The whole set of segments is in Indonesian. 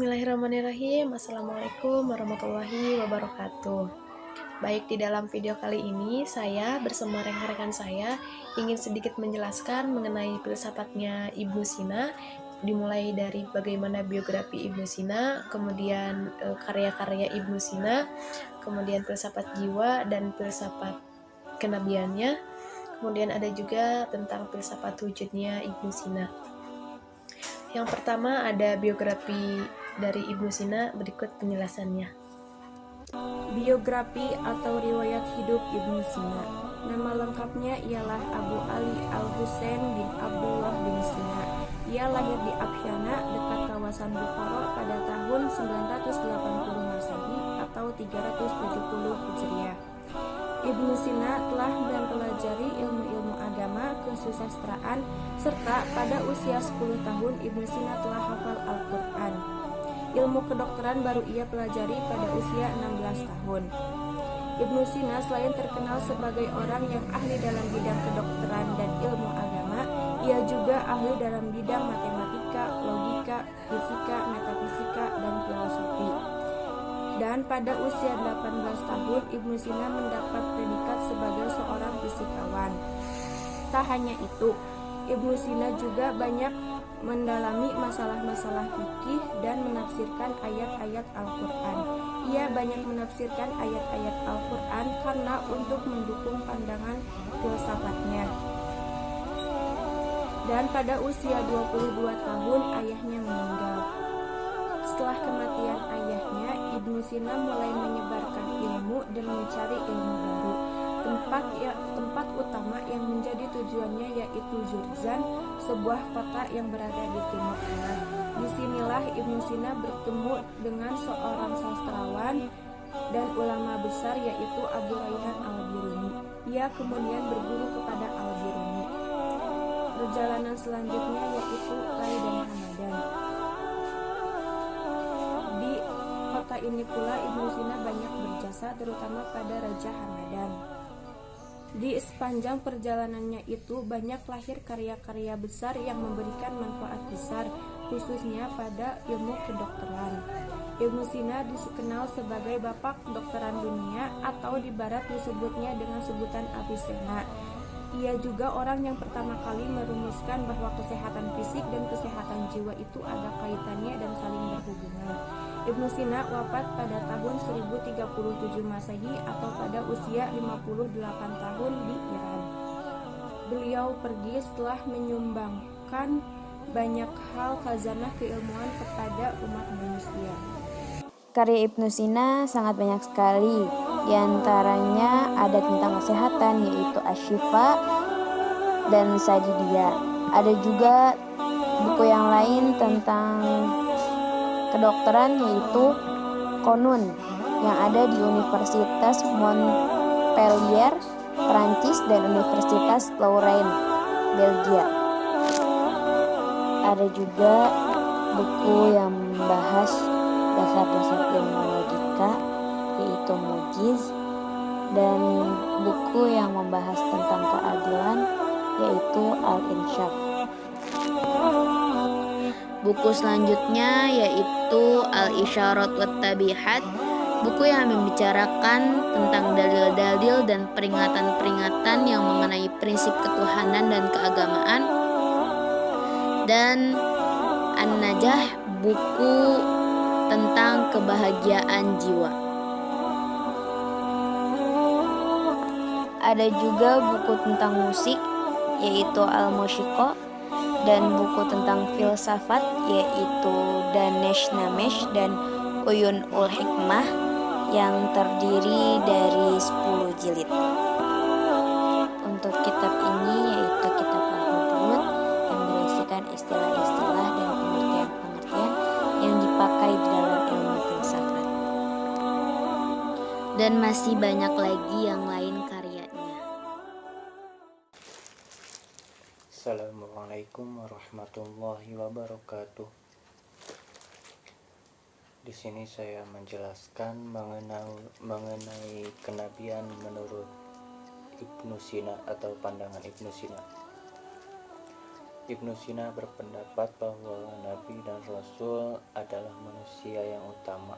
Bismillahirrahmanirrahim. Assalamualaikum warahmatullahi wabarakatuh. Baik, di dalam video kali ini saya bersama rekan-rekan saya ingin sedikit menjelaskan mengenai filsafatnya Ibnu Sina, dimulai dari bagaimana biografi Ibnu Sina, kemudian karya-karya Ibnu Sina, kemudian filsafat jiwa dan filsafat kenabiannya, kemudian ada juga tentang filsafat wujudnya Ibnu Sina. Yang pertama ada biografi dari Ibnu Sina, berikut penjelasannya. Biografi atau riwayat hidup Ibnu Sina. Nama lengkapnya ialah Abu Ali Al-Husain bin Abdullah bin Sina. Ia lahir di Absyana dekat kawasan Bukhara pada tahun 980 Masehi atau 370 Hijriah. Ibnu Sina telah mempelajari ilmu-ilmu agama, kesusastraan, serta pada usia 10 tahun Ibnu Sina telah hafal Al-Quran. Ilmu kedokteran baru ia pelajari pada usia 16 tahun. Ibnu Sina selain terkenal sebagai orang yang ahli dalam bidang kedokteran dan ilmu agama, ia juga ahli dalam bidang matematika, logika, fisika, metafisika, dan filosofi. Dan pada usia 18 tahun, Ibnu Sina mendapat predikat sebagai seorang fisikawan. Tak hanya itu, Ibnu Sina juga banyak mendalami masalah-masalah fikih dan menafsirkan ayat-ayat Al-Quran. Ia banyak menafsirkan ayat-ayat Al-Quran karena untuk mendukung pandangan filsafatnya. Dan pada usia 22 tahun, ayahnya meninggal. Setelah kematian ayahnya, Ibnu Sina mulai menyebarkan ilmu dan mencari ilmu baru. Tempat utama yang menjadi tujuannya yaitu Jurjan, sebuah kota yang berada di Timur Tengah. Disinilah Ibnu Sina bertemu dengan seorang sastrawan dan ulama besar yaitu Abu Rayhan Al-Biruni. Ia kemudian berguru kepada Al-Biruni. Perjalanan selanjutnya yaitu Rai dan Hamadan. Di kota ini pula Ibnu Sina banyak berjasa terutama pada Raja Hamadan. Di sepanjang perjalanannya itu banyak lahir karya-karya besar yang memberikan manfaat besar, khususnya pada ilmu kedokteran. Ibnu Sina dikenal sebagai bapak kedokteran dunia atau di barat disebutnya dengan sebutan Avicenna. Ia juga orang yang pertama kali merumuskan bahwa kesehatan fisik dan kesehatan jiwa itu ada kaitannya dan saling berhubungan. Ibnu Sina wafat pada tahun 1037 Masehi atau pada usia 58 tahun di Iran. Beliau pergi setelah menyumbangkan banyak hal khazanah keilmuan kepada umat manusia. Karya Ibnu Sina sangat banyak sekali. Di antaranya ada tentang kesehatan yaitu Asy-Syifa dan Sajidiyah. Ada juga buku yang lain tentang kedokteran yaitu Konun yang ada di Universitas Montpellier, Prancis dan Universitas Lorraine, Belgia. Ada juga buku yang membahas dasar-dasar ilmu logika yaitu Mujiz, dan buku yang membahas tentang keadilan yaitu Al-Insyaf. Buku selanjutnya yaitu Al-Isyarat wat Tabihat, buku yang membicarakan tentang dalil-dalil dan peringatan-peringatan yang mengenai prinsip ketuhanan dan keagamaan. Dan An-Najah, buku tentang kebahagiaan jiwa. Ada juga buku tentang musik yaitu Al-Musyiqah, dan buku tentang filsafat yaitu Danesh Namesh dan Uyun ul Hikmah yang terdiri dari 10 jilid. Untuk kitab ini yaitu kitab Al-Hudud yang berisikan istilah-istilah dan pengertian-pengertian yang dipakai di dalam ilmu filsafat. Dan masih banyak lagi yang lain karyanya. Assalamualaikum warahmatullahi wabarakatuh. Di sini saya menjelaskan mengenai kenabian menurut Ibnu Sina atau pandangan Ibnu Sina. Ibnu Sina berpendapat bahwa Nabi dan Rasul adalah manusia yang utama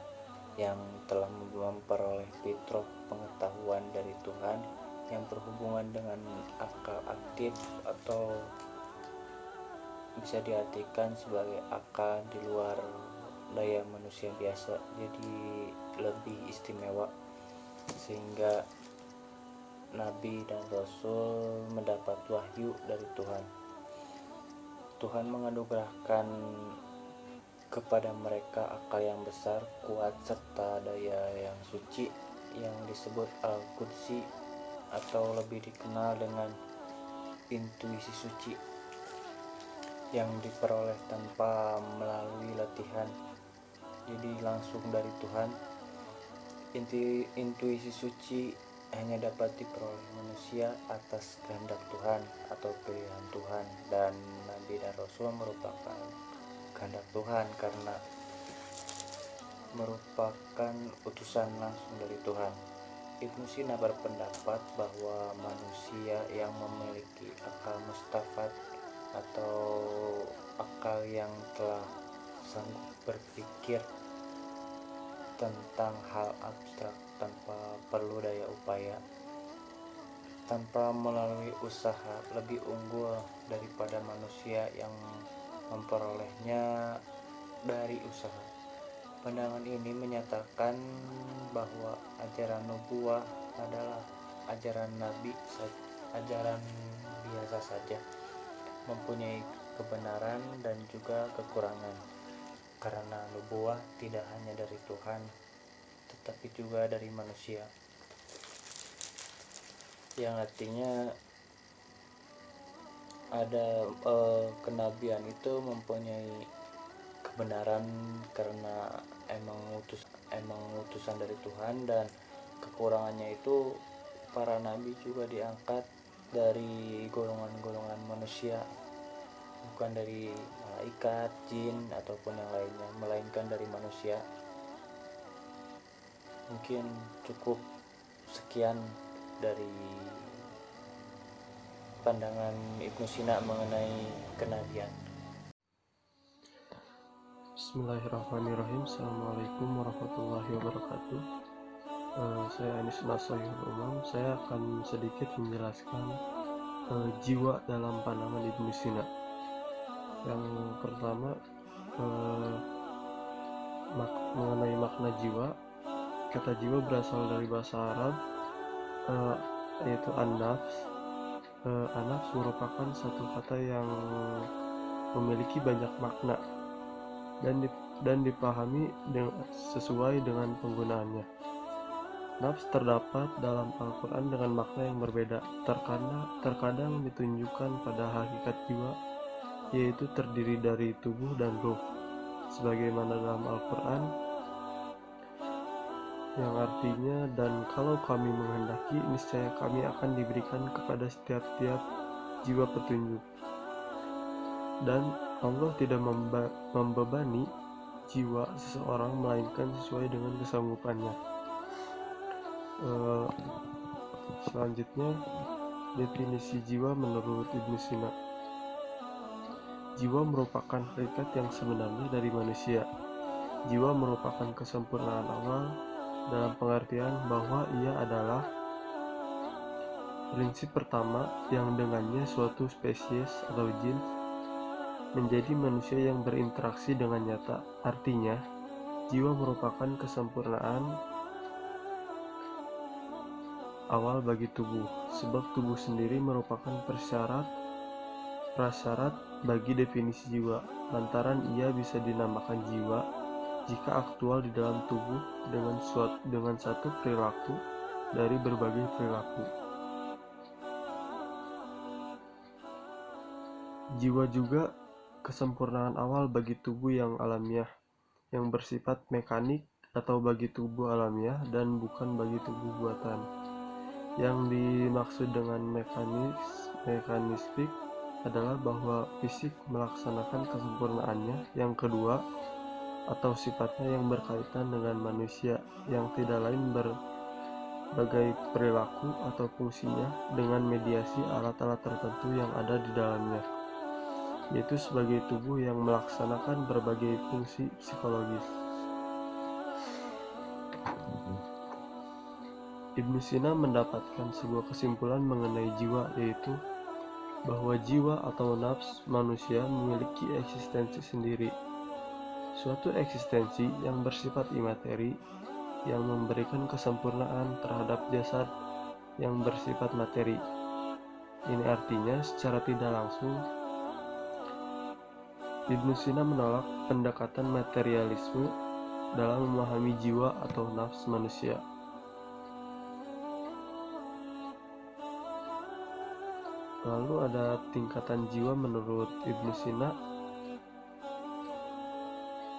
yang telah memperoleh fitrah pengetahuan dari Tuhan yang berhubungan dengan akal aktif atau bisa diartikan sebagai akal di luar daya manusia biasa, jadi lebih istimewa sehingga Nabi dan Rasul mendapat wahyu dari Tuhan. Tuhan menganugerahkan kepada mereka akal yang besar, kuat, serta daya yang suci yang disebut Al-Qudsi atau lebih dikenal dengan intuisi suci yang diperoleh tanpa melalui latihan, jadi langsung dari Tuhan. Intuisi suci hanya dapat diperoleh manusia atas kehendak Tuhan atau pilihan Tuhan, dan Nabi dan Rasul merupakan kehendak Tuhan karena merupakan utusan langsung dari Tuhan. Ibnu Sina berpendapat bahwa manusia yang memiliki akal mustafad atau akal yang telah sanggup berpikir tentang hal abstrak tanpa perlu daya upaya, tanpa melalui usaha, lebih unggul daripada manusia yang memperolehnya dari usaha. Pandangan ini menyatakan bahwa ajaran nubuwah adalah ajaran nabi, ajaran biasa saja, mempunyai kebenaran dan juga kekurangan, karena nubuwah tidak hanya dari Tuhan tetapi juga dari manusia, yang artinya ada kenabian itu mempunyai kebenaran karena emang utusan dari Tuhan, dan kekurangannya itu para nabi juga diangkat dari golongan-golongan manusia, bukan dari malaikat, jin ataupun yang lainnya, melainkan dari manusia. Mungkin cukup sekian dari pandangan Ibnu Sina mengenai kenabian. Bismillahirrahmanirrahim. Assalamualaikum warahmatullahi wabarakatuh. Saya Anis Nasoyul Umam. Saya akan sedikit menjelaskan jiwa dalam pandangan Ibnu Sina. Yang pertama, mengenai makna jiwa. Kata jiwa berasal dari bahasa Arab, yaitu an-nafs. An-nafs merupakan satu kata yang memiliki banyak makna dan dipahami sesuai dengan penggunaannya. Nafs terdapat dalam Al-Quran dengan makna yang berbeda. Terkadang ditunjukkan pada hakikat jiwa, yaitu terdiri dari tubuh dan ruh, sebagaimana dalam Al-Quran yang artinya, dan kalau kami menghendaki, niscaya kami akan diberikan kepada setiap-tiap jiwa petunjuk. Dan Allah tidak membebani jiwa seseorang melainkan sesuai dengan kesanggupannya. Selanjutnya, definisi jiwa menurut Ibnu Sina. Jiwa merupakan hakikat yang sebenarnya dari manusia. Jiwa merupakan kesempurnaan awal dalam pengertian bahwa ia adalah prinsip pertama yang dengannya suatu spesies atau jins menjadi manusia yang berinteraksi dengan nyata. Artinya, jiwa merupakan kesempurnaan awal bagi tubuh, sebab tubuh sendiri merupakan prasyarat bagi definisi jiwa, lantaran ia bisa dinamakan jiwa jika aktual di dalam tubuh dengan satu perilaku dari berbagai perilaku. Jiwa juga kesempurnaan awal bagi tubuh yang alamiah, yang bersifat mekanik, atau bagi tubuh alamiah dan bukan bagi tubuh buatan. Yang dimaksud dengan mekanistik adalah bahwa fisik melaksanakan kesempurnaannya. Yang kedua, atau sifatnya yang berkaitan dengan manusia, yang tidak lain berbagai perilaku atau fungsinya dengan mediasi alat-alat tertentu yang ada di dalamnya. yaitu sebagai tubuh yang melaksanakan berbagai fungsi psikologis. Ibnu Sina mendapatkan sebuah kesimpulan mengenai jiwa, yaitu bahwa jiwa atau nafs manusia memiliki eksistensi sendiri, suatu eksistensi yang bersifat imateri yang memberikan kesempurnaan terhadap jasad yang bersifat materi. Ini artinya secara tidak langsung Ibnu Sina menolak pendekatan materialisme dalam memahami jiwa atau nafs manusia. Lalu ada tingkatan jiwa menurut Ibnu Sina.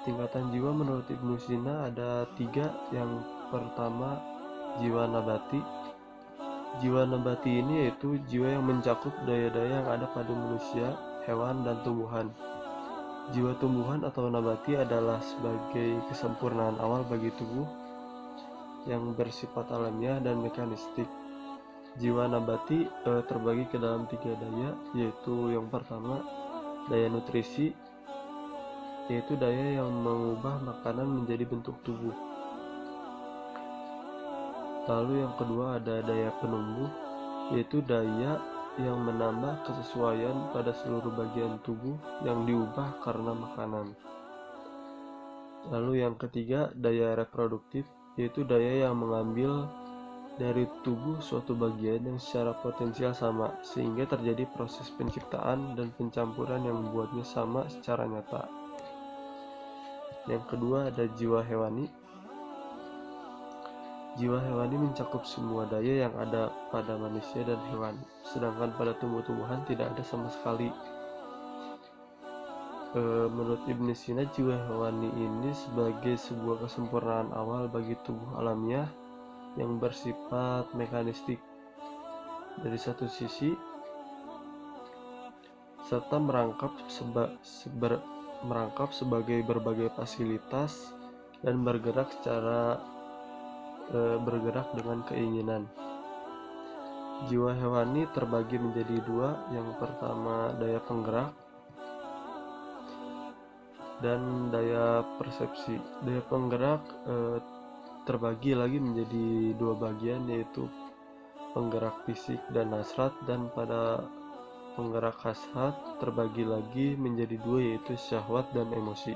Tingkatan jiwa menurut Ibnu Sina ada 3. Yang pertama, jiwa nabati. Jiwa nabati ini yaitu jiwa yang mencakup daya-daya yang ada pada manusia, hewan, dan tumbuhan. Jiwa tumbuhan atau nabati adalah sebagai kesempurnaan awal bagi tubuh yang bersifat alamiah dan mekanistik. Jiwa nabati terbagi ke dalam 3 daya, yaitu yang pertama, daya nutrisi, yaitu daya yang mengubah makanan menjadi bentuk tubuh. Lalu yang kedua ada daya penumbuh, yaitu daya yang menambah kesesuaian pada seluruh bagian tubuh yang diubah karena makanan. Lalu yang ketiga, daya reproduktif, yaitu daya yang mengambil dari tubuh suatu bagian yang secara potensial sama, sehingga terjadi proses penciptaan dan pencampuran yang membuatnya sama secara nyata. Yang kedua ada jiwa hewani. Jiwa hewani mencakup semua daya yang ada pada manusia dan hewan, sedangkan pada tumbuh-tumbuhan tidak ada sama sekali. Menurut Ibnu Sina, jiwa hewani ini sebagai sebuah kesempurnaan awal bagi tubuh alamiah yang bersifat mekanistik dari satu sisi, serta merangkap sebagai berbagai fasilitas dan bergerak dengan keinginan. Jiwa hewani terbagi menjadi 2. Yang pertama, daya penggerak dan daya persepsi. Daya penggerak terbagi lagi menjadi 2 bagian, yaitu penggerak fisik dan hasrat, dan pada penggerak hasrat terbagi lagi menjadi 2, yaitu syahwat dan emosi.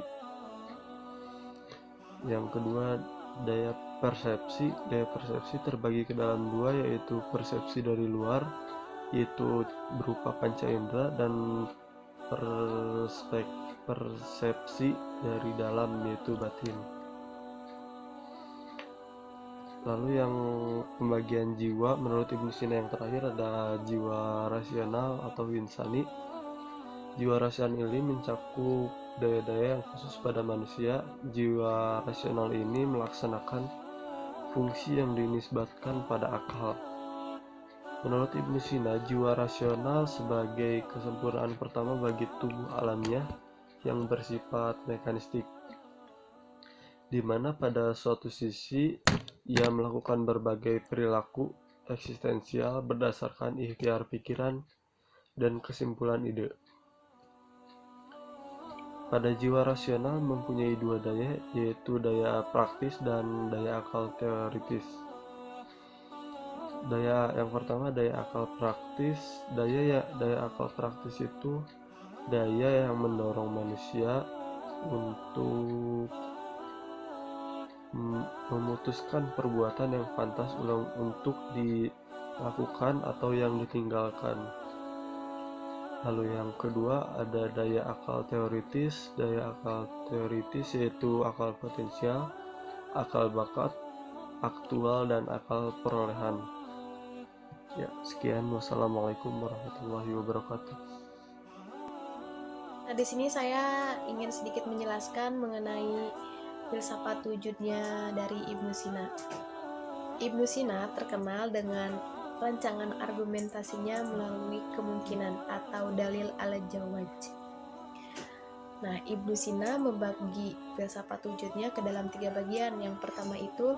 Yang kedua, daya persepsi. Daya persepsi terbagi ke dalam 2, yaitu persepsi dari luar, yaitu berupa panca indera, dan persepsi dari dalam, yaitu batin. Lalu yang pembagian jiwa menurut Ibnu Sina yang terakhir ada jiwa rasional atau insani. Jiwa rasional ini mencakup daya-daya yang khusus pada manusia. Jiwa rasional ini melaksanakan fungsi yang dinisbatkan pada akal. Menurut Ibnu Sina, jiwa rasional sebagai kesempurnaan pertama bagi tubuh alamiah yang bersifat mekanistik, di mana pada suatu sisi ia melakukan berbagai perilaku eksistensial berdasarkan ikhtiar pikiran dan kesimpulan ide. Pada jiwa rasional mempunyai 2 daya, yaitu daya praktis dan daya akal teoritis. Yang pertama, daya akal praktis. Daya akal praktis itu daya yang mendorong manusia untuk memutuskan perbuatan yang pantas untuk dilakukan atau yang ditinggalkan. Lalu yang kedua ada daya akal teoritis. Daya akal teoritis yaitu akal potensial, akal bakat, aktual, dan akal perolehan. Ya, sekian. Wassalamualaikum warahmatullahi wabarakatuh. Nah, di sini saya ingin sedikit menjelaskan mengenai filsafat wujudnya dari Ibnu Sina. Ibnu Sina terkenal dengan rancangan argumentasinya melalui kemungkinan atau dalil al-jawaz. Nah, Ibnu Sina membagi filsafat wujudnya ke dalam 3 bagian. Yang pertama itu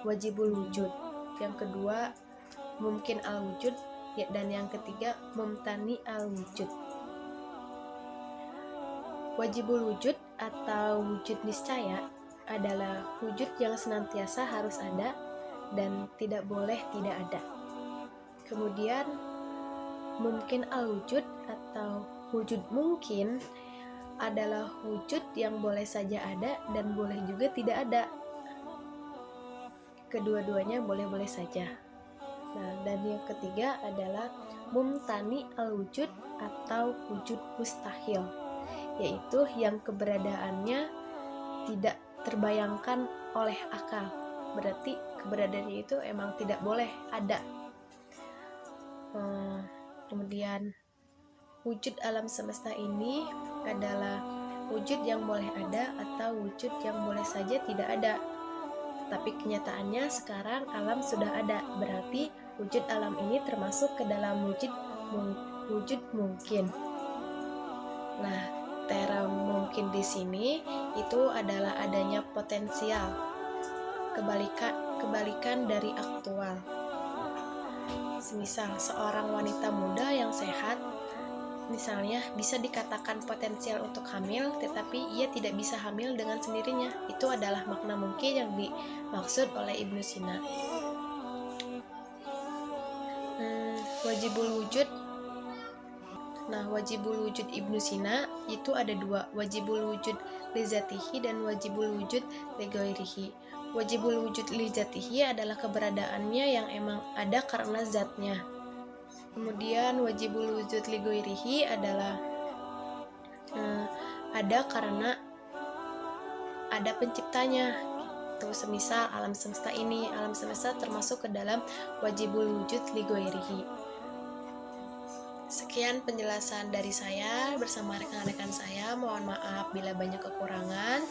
wajibul wujud, yang kedua mungkin al-wujud, dan yang ketiga mumtani al-wujud. Wajibul wujud atau wujud niscaya adalah wujud yang senantiasa harus ada dan tidak boleh tidak ada. Kemudian mungkin al-wujud atau wujud mungkin adalah wujud yang boleh saja ada dan boleh juga tidak ada. Kedua-duanya boleh-boleh saja. Nah, dan yang ketiga adalah mumtani al-wujud atau wujud mustahil, yaitu yang keberadaannya tidak terbayangkan oleh akal. Berarti keberadaannya itu emang tidak boleh ada. Kemudian wujud alam semesta ini adalah wujud yang boleh ada atau wujud yang boleh saja tidak ada. Tapi kenyataannya sekarang alam sudah ada, berarti wujud alam ini termasuk ke dalam wujud mungkin. Nah, term mungkin di sini itu adalah adanya potensial, kebalikan dari aktual. Semisal seorang wanita muda yang sehat, misalnya bisa dikatakan potensial untuk hamil, tetapi ia tidak bisa hamil dengan sendirinya. Itu adalah makna mungkin yang dimaksud oleh Ibnu Sina. Wajibul wujud. Nah, wajibul wujud Ibnu Sina itu ada dua, wajibul wujud li zatihi dan wajibul wujud li ghairihi. Wajibul wujud li zatihi adalah keberadaannya yang emang ada karena zatnya. Kemudian wajibul wujud li ghairihi adalah ada karena ada penciptanya. Itu semisal alam semesta ini, alam semesta termasuk ke dalam wajibul wujud li ghairihi. Sekian penjelasan dari saya bersama rekan-rekan saya. Mohon maaf bila banyak kekurangan.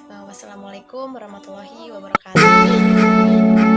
Wassalamualaikum warahmatullahi wabarakatuh.